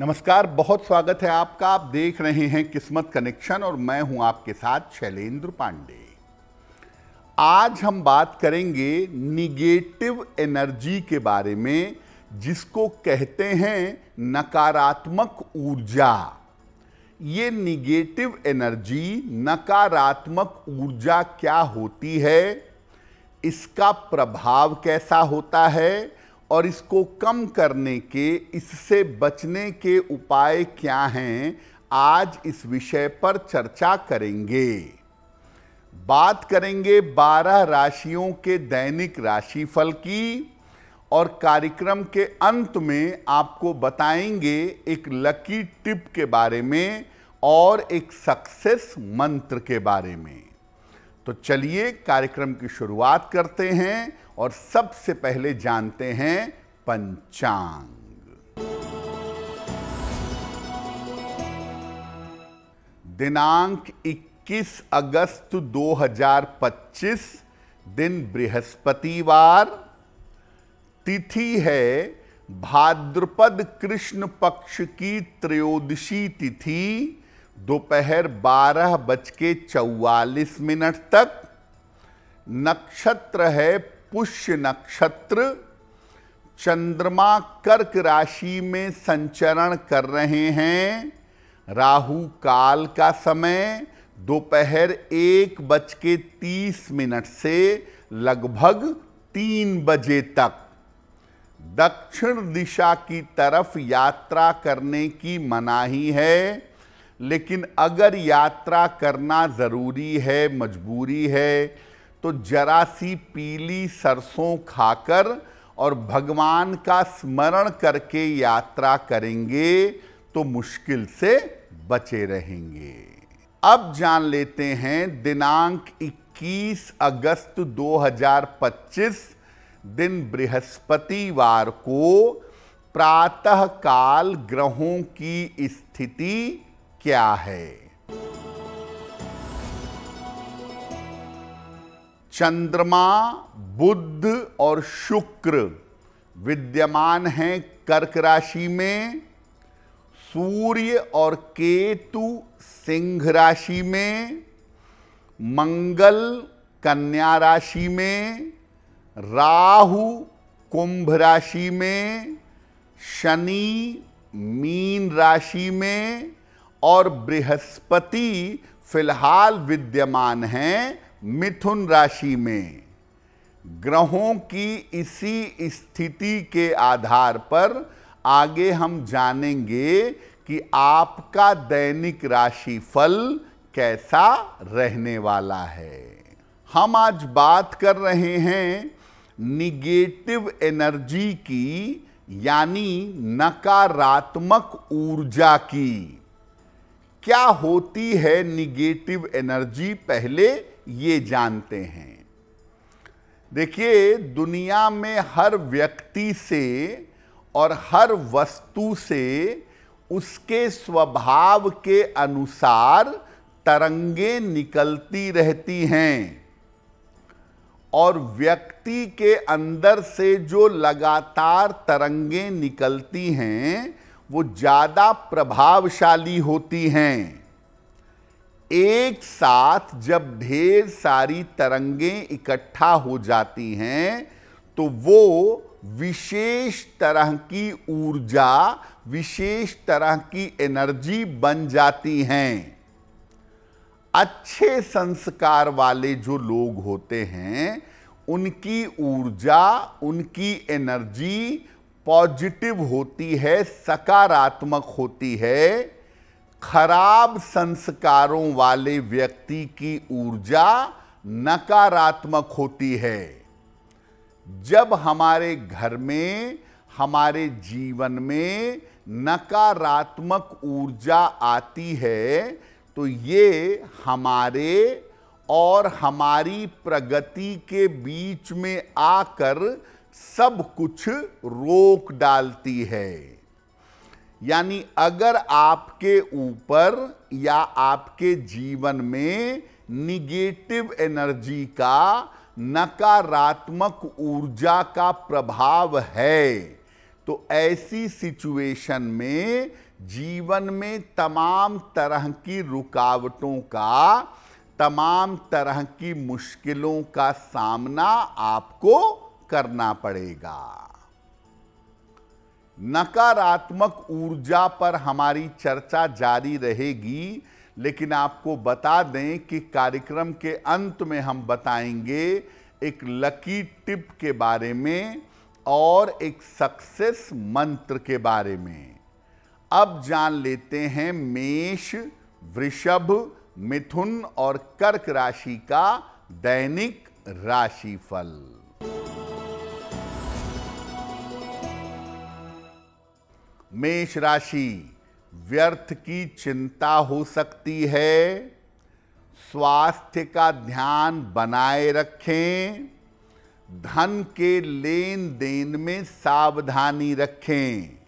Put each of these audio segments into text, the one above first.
नमस्कार, बहुत स्वागत है आपका। आप देख रहे हैं किस्मत कनेक्शन और मैं हूं आपके साथ शैलेंद्र पांडे। आज हम बात करेंगे निगेटिव एनर्जी के बारे में, जिसको कहते हैं नकारात्मक ऊर्जा। ये निगेटिव एनर्जी, नकारात्मक ऊर्जा क्या होती है, इसका प्रभाव कैसा होता है और इसको कम करने के, इससे बचने के उपाय क्या हैं, आज इस विषय पर चर्चा करेंगे। बात करेंगे 12 राशियों के दैनिक राशिफल की और कार्यक्रम के अंत में आपको बताएंगे एक लकी टिप के बारे में और एक सक्सेस मंत्र के बारे में। तो चलिए कार्यक्रम की शुरुआत करते हैं और सबसे पहले जानते हैं पंचांग। दिनांक 21 अगस्त 2025, दिन बृहस्पतिवार, तिथि है भाद्रपद कृष्ण पक्ष की त्रयोदशी तिथि, दोपहर 12:44 तक। नक्षत्र है पुष्य नक्षत्र। चंद्रमा कर्क राशि में संचरण कर रहे हैं। राहु काल का समय दोपहर 1:30 से लगभग 3 बजे तक। दक्षिण दिशा की तरफ यात्रा करने की मनाही है, लेकिन अगर यात्रा करना ज़रूरी है, मजबूरी है, तो जरा सी पीली सरसों खाकर और भगवान का स्मरण करके यात्रा करेंगे तो मुश्किल से बचे रहेंगे। अब जान लेते हैं दिनांक 21 अगस्त 2025, दिन बृहस्पतिवार को प्रातः काल ग्रहों की स्थिति क्या है। चंद्रमा, बुध और शुक्र विद्यमान हैं कर्क राशि में। सूर्य और केतु सिंह राशि में। मंगल कन्या राशि में। राहु कुंभ राशि में। शनि मीन राशि में और बृहस्पति फिलहाल विद्यमान हैं मिथुन राशि में। ग्रहों की इसी स्थिति के आधार पर आगे हम जानेंगे कि आपका दैनिक राशिफल कैसा रहने वाला है। हम आज बात कर रहे हैं निगेटिव एनर्जी की, यानी नकारात्मक ऊर्जा की। क्या होती है निगेटिव एनर्जी, पहले ये जानते हैं। देखिए, दुनिया में हर व्यक्ति से और हर वस्तु से उसके स्वभाव के अनुसार तरंगें निकलती रहती हैं, और व्यक्ति के अंदर से जो लगातार तरंगें निकलती हैं वो ज़्यादा प्रभावशाली होती हैं। एक साथ जब ढेर सारी तरंगें इकट्ठा हो जाती हैं तो वो विशेष तरह की ऊर्जा, विशेष तरह की एनर्जी बन जाती हैं। अच्छे संस्कार वाले जो लोग होते हैं उनकी ऊर्जा, उनकी एनर्जी पॉजिटिव होती है, सकारात्मक होती है। खराब संस्कारों वाले व्यक्ति की ऊर्जा नकारात्मक होती है। जब हमारे घर में, हमारे जीवन में नकारात्मक ऊर्जा आती है तो ये हमारे और हमारी प्रगति के बीच में आकर सब कुछ रोक डालती है। यानी अगर आपके ऊपर या आपके जीवन में निगेटिव एनर्जी का, नकारात्मक ऊर्जा का प्रभाव है, तो ऐसी सिचुएशन में जीवन में तमाम तरह की रुकावटों का, तमाम तरह की मुश्किलों का सामना आपको करना पड़ेगा। नकारात्मक ऊर्जा पर हमारी चर्चा जारी रहेगी, लेकिन आपको बता दें कि कार्यक्रम के अंत में हम बताएंगे एक लकी टिप के बारे में और एक सक्सेस मंत्र के बारे में। अब जान लेते हैं मेष, वृषभ, मिथुन और कर्क राशि का दैनिक राशिफल। मेष राशि, व्यर्थ की चिंता हो सकती है। स्वास्थ्य का ध्यान बनाए रखें। धन के लेन देन में सावधानी रखें।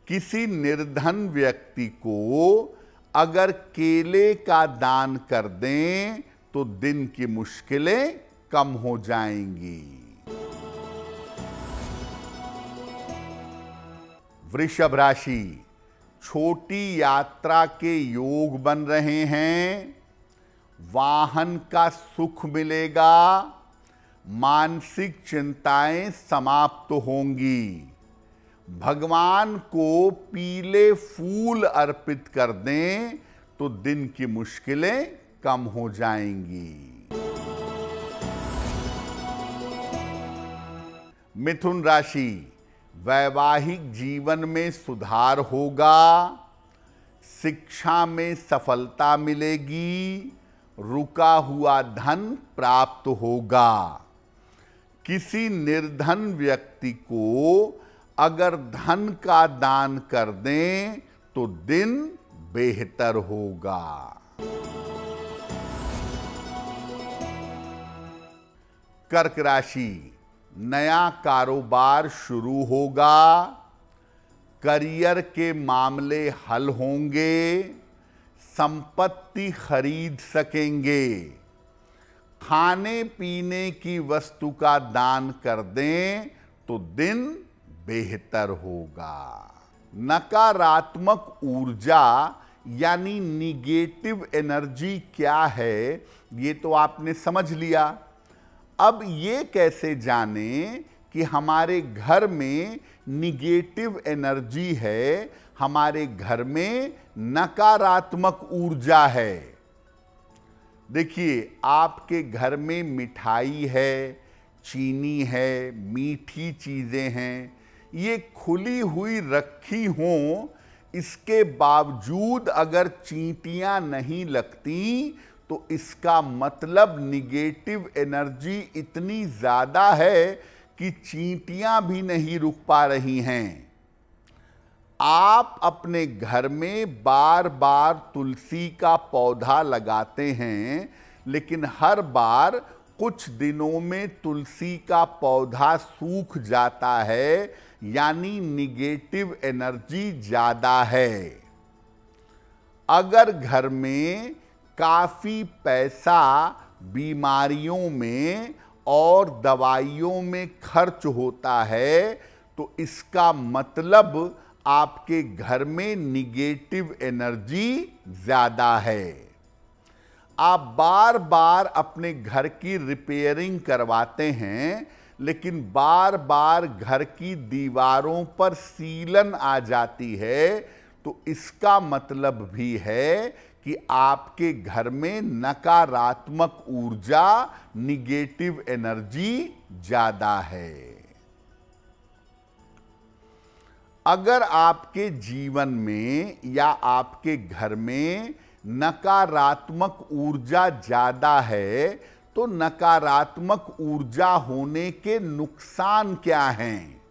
किसी निर्धन व्यक्ति को अगर केले का दान कर दें तो दिन की मुश्किलें कम हो जाएंगी। वृषभ राशि, छोटी यात्रा के योग बन रहे हैं। वाहन का सुख मिलेगा। मानसिक चिंताएं समाप्त होंगी। भगवान को पीले फूल अर्पित कर दें तो दिन की मुश्किलें कम हो जाएंगी। मिथुन राशि, वैवाहिक जीवन में सुधार होगा। शिक्षा में सफलता मिलेगी। रुका हुआ धन प्राप्त होगा। किसी निर्धन व्यक्ति को अगर धन का दान कर दें तो दिन बेहतर होगा। कर्क राशि, नया कारोबार शुरू होगा। करियर के मामले हल होंगे। संपत्ति खरीद सकेंगे। खाने पीने की वस्तु का दान कर दें तो दिन बेहतर होगा। नकारात्मक ऊर्जा यानी निगेटिव एनर्जी क्या है ये तो आपने समझ लिया। अब ये कैसे जानें कि हमारे घर में निगेटिव एनर्जी है, हमारे घर में नकारात्मक ऊर्जा है। देखिए, आपके घर में मिठाई है, चीनी है, मीठी चीजें हैं, ये खुली हुई रखी हों, इसके बावजूद अगर चींटियां नहीं लगती तो इसका मतलब निगेटिव एनर्जी इतनी ज्यादा है कि चींटियां भी नहीं रुक पा रही हैं। आप अपने घर में बार बार तुलसी का पौधा लगाते हैं, लेकिन हर बार कुछ दिनों में तुलसी का पौधा सूख जाता है, यानी निगेटिव एनर्जी ज्यादा है। अगर घर में काफी पैसा बीमारियों में और दवाइयों में खर्च होता है तो इसका मतलब आपके घर में निगेटिव एनर्जी ज्यादा है। आप बार बार अपने घर की रिपेयरिंग करवाते हैं, लेकिन बार बार घर की दीवारों पर सीलन आ जाती है, तो इसका मतलब भी है कि आपके घर में नकारात्मक ऊर्जा, निगेटिव एनर्जी ज्यादा है। अगर आपके जीवन में या आपके घर में नकारात्मक ऊर्जा ज्यादा है तो नकारात्मक ऊर्जा होने के नुकसान क्या हैं?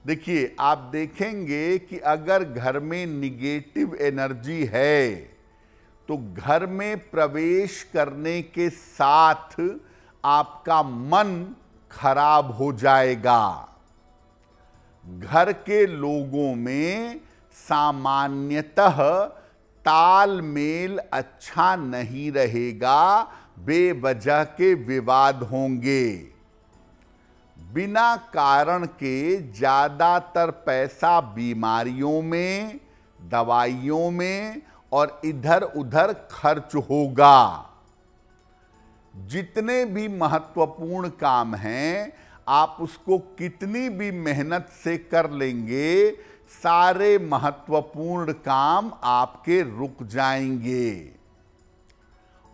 देखिए, आप देखेंगे कि अगर घर में निगेटिव एनर्जी है तो घर में प्रवेश करने के साथ आपका मन खराब हो जाएगा। घर के लोगों में सामान्यतः तालमेल अच्छा नहीं रहेगा, बेवजह के विवाद होंगे। बिना कारण के ज्यादातर पैसा बीमारियों में, दवाइयों में और इधर उधर खर्च होगा। जितने भी महत्वपूर्ण काम हैं, आप उसको कितनी भी मेहनत से कर लेंगे, सारे महत्वपूर्ण काम आपके रुक जाएंगे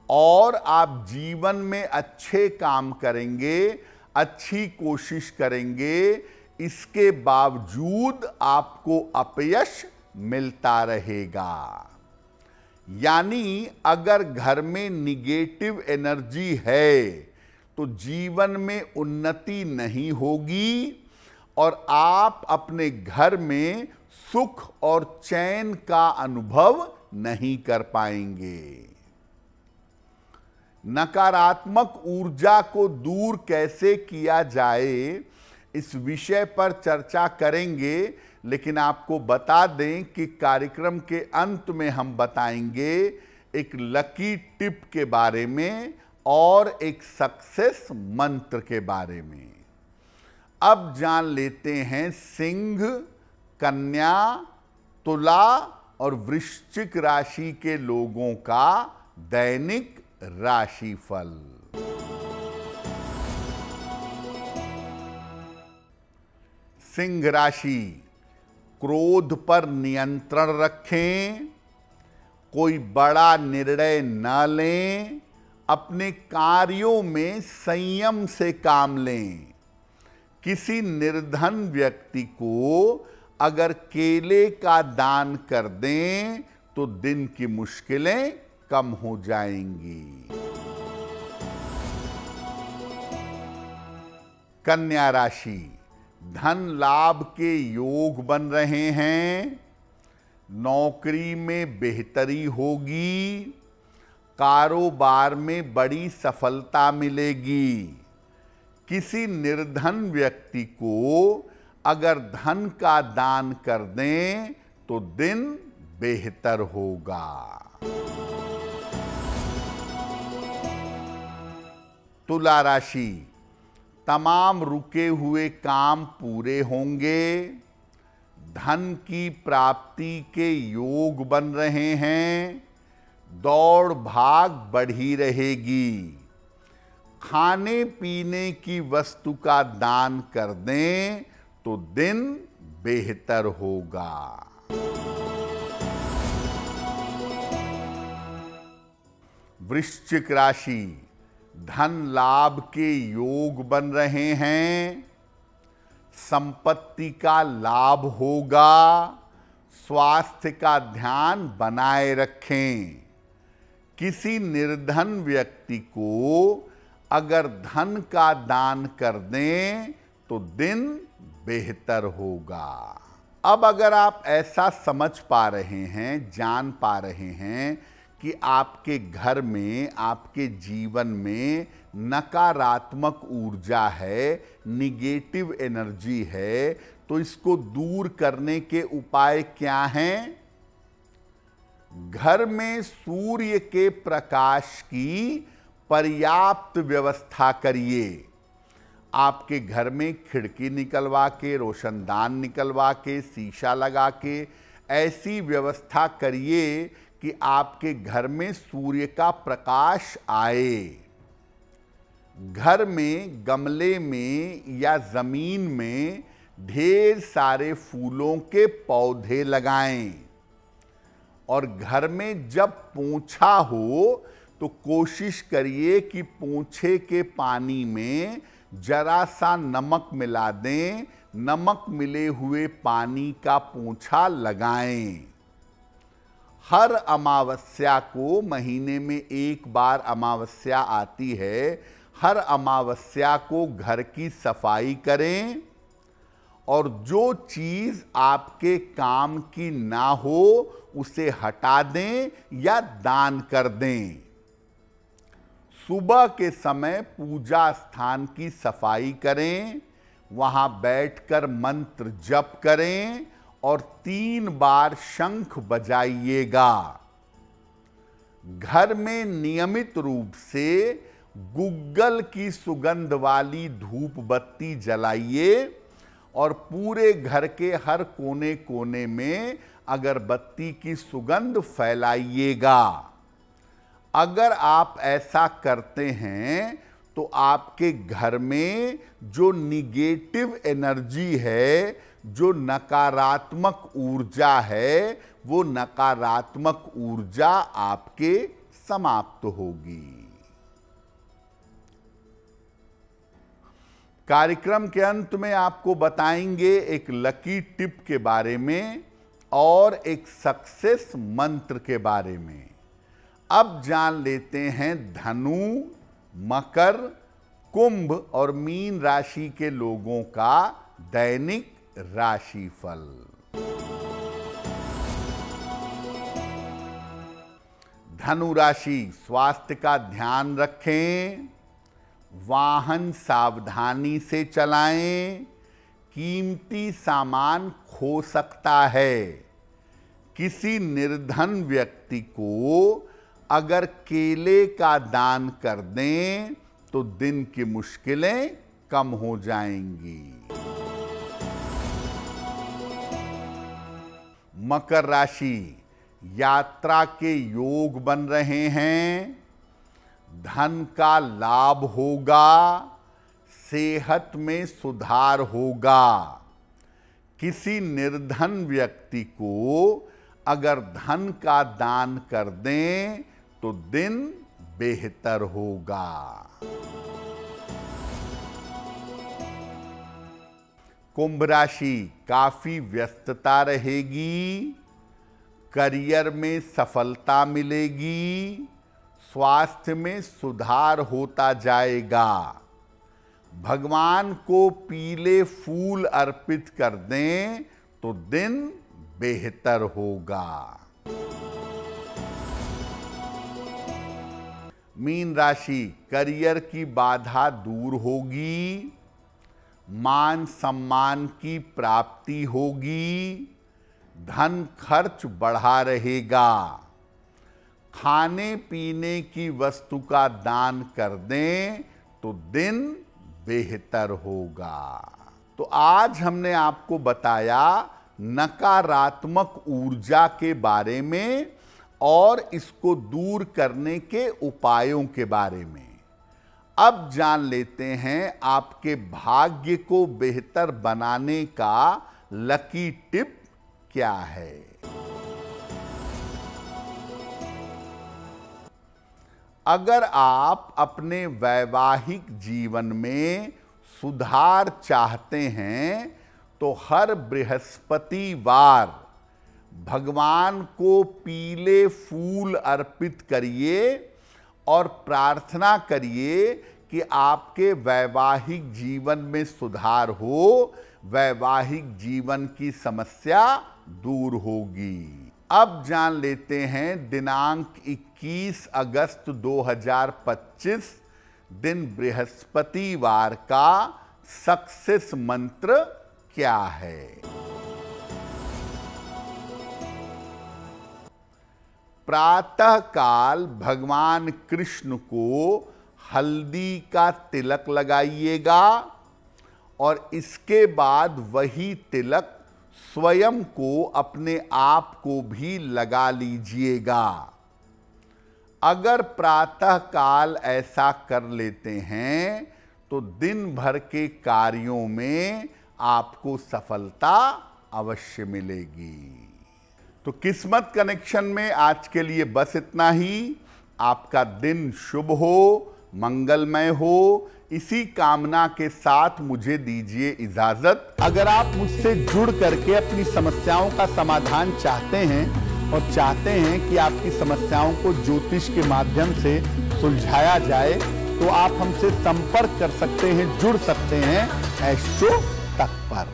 और आप जीवन में अच्छे काम करेंगे, अच्छी कोशिश करेंगे, इसके बावजूद आपको अपयश मिलता रहेगा। यानी अगर घर में निगेटिव एनर्जी है तो जीवन में उन्नति नहीं होगी और आप अपने घर में सुख और चैन का अनुभव नहीं कर पाएंगे। नकारात्मक ऊर्जा को दूर कैसे किया जाए, इस विषय पर चर्चा करेंगे, लेकिन आपको बता दें कि कार्यक्रम के अंत में हम बताएंगे एक लकी टिप के बारे में और एक सक्सेस मंत्र के बारे में। अब जान लेते हैं सिंह, कन्या, तुला और वृश्चिक राशि के लोगों का दैनिक राशिफल। सिंह राशि, क्रोध पर नियंत्रण रखें, कोई बड़ा निर्णय न लें, अपने कार्यों में संयम से काम लें। किसी निर्धन व्यक्ति को अगर केले का दान कर दें तो दिन की मुश्किलें कम हो जाएंगी। कन्या राशि, धन लाभ के योग बन रहे हैं, नौकरी में बेहतरी होगी, कारोबार में बड़ी सफलता मिलेगी। किसी निर्धन व्यक्ति को अगर धन का दान कर दें तो दिन बेहतर होगा। तुला राशि, तमाम रुके हुए काम पूरे होंगे, धन की प्राप्ति के योग बन रहे हैं, दौड़ भाग बढ़ी रहेगी। खाने पीने की वस्तु का दान कर दें तो दिन बेहतर होगा। वृश्चिक राशि, धन लाभ के योग बन रहे हैं, संपत्ति का लाभ होगा, स्वास्थ्य का ध्यान बनाए रखें। किसी निर्धन व्यक्ति को अगर धन का दान कर दें तो दिन बेहतर होगा। अब अगर आप ऐसा समझ पा रहे हैं, जान पा रहे हैं कि आपके घर में, आपके जीवन में नकारात्मक ऊर्जा है, निगेटिव एनर्जी है, तो इसको दूर करने के उपाय क्या हैं? घर में सूर्य के प्रकाश की पर्याप्त व्यवस्था करिए। आपके घर में खिड़की निकलवा के, रोशनदान निकलवा के, शीशा लगा के ऐसी व्यवस्था करिए कि आपके घर में सूर्य का प्रकाश आए। घर में गमले में या जमीन में ढेर सारे फूलों के पौधे लगाएं और घर में जब पोंछा हो तो कोशिश करिए कि पोंछे के पानी में जरा सा नमक मिला दें। नमक मिले हुए पानी का पोंछा लगाएं। हर अमावस्या को, महीने में एक बार अमावस्या आती है, हर अमावस्या को घर की सफाई करें और जो चीज आपके काम की ना हो उसे हटा दें या दान कर दें। सुबह के समय पूजा स्थान की सफाई करें, वहां बैठकर मंत्र जप करें और 3 बार शंख बजाइएगा। घर में नियमित रूप से गुग्गल की सुगंध वाली धूप बत्ती जलाइए और पूरे घर के हर कोने कोने में अगरबत्ती की सुगंध फैलाइएगा। अगर आप ऐसा करते हैं तो आपके घर में जो निगेटिव एनर्जी है, जो नकारात्मक ऊर्जा है, वो नकारात्मक ऊर्जा आपके समाप्त होगी। कार्यक्रम के अंत में आपको बताएंगे एक लकी टिप के बारे में और एक सक्सेस मंत्र के बारे में। अब जान लेते हैं धनु, मकर, कुंभ और मीन राशि के लोगों का दैनिक राशिफल। धनु राशि, स्वास्थ्य का ध्यान रखें, वाहन सावधानी से चलाएं, कीमती सामान खो सकता है। किसी निर्धन व्यक्ति को अगर केले का दान कर दें तो दिन की मुश्किलें कम हो जाएंगी। मकर राशि, यात्रा के योग बन रहे हैं, धन का लाभ होगा, सेहत में सुधार होगा। किसी निर्धन व्यक्ति को अगर धन का दान कर दें तो दिन बेहतर होगा। कुंभ राशि, काफी व्यस्तता रहेगी, करियर में सफलता मिलेगी, स्वास्थ्य में सुधार होता जाएगा। भगवान को पीले फूल अर्पित कर दें तो दिन बेहतर होगा। मीन राशि, करियर की बाधा दूर होगी, मान सम्मान की प्राप्ति होगी, धन खर्च बढ़ा रहेगा। खाने पीने की वस्तु का दान कर दें तो दिन बेहतर होगा। तो आज हमने आपको बताया नकारात्मक ऊर्जा के बारे में और इसको दूर करने के उपायों के बारे में। अब जान लेते हैं आपके भाग्य को बेहतर बनाने का लकी टिप क्या है। अगर आप अपने वैवाहिक जीवन में सुधार चाहते हैं तो हर बृहस्पतिवार भगवान को पीले फूल अर्पित करिए और प्रार्थना करिए कि आपके वैवाहिक जीवन में सुधार हो, वैवाहिक जीवन की समस्या दूर होगी। अब जान लेते हैं दिनांक 21 अगस्त 2025 दिन बृहस्पतिवार का सक्सेस मंत्र क्या है। प्रातः काल भगवान कृष्ण को हल्दी का तिलक लगाइएगा और इसके बाद वही तिलक स्वयं को अपने आप को भी लगा लीजिएगा। अगर प्रातः काल ऐसा कर लेते हैं तो दिन भर के कार्यों में आपको सफलता अवश्य मिलेगी। तो किस्मत कनेक्शन में आज के लिए बस इतना ही। आपका दिन शुभ हो, मंगलमय हो, इसी कामना के साथ मुझे दीजिए इजाजत। अगर आप मुझसे जुड़ करके अपनी समस्याओं का समाधान चाहते हैं और चाहते हैं कि आपकी समस्याओं को ज्योतिष के माध्यम से सुलझाया जाए तो आप हमसे संपर्क कर सकते हैं, जुड़ सकते हैं एस्ट्रो तक पर।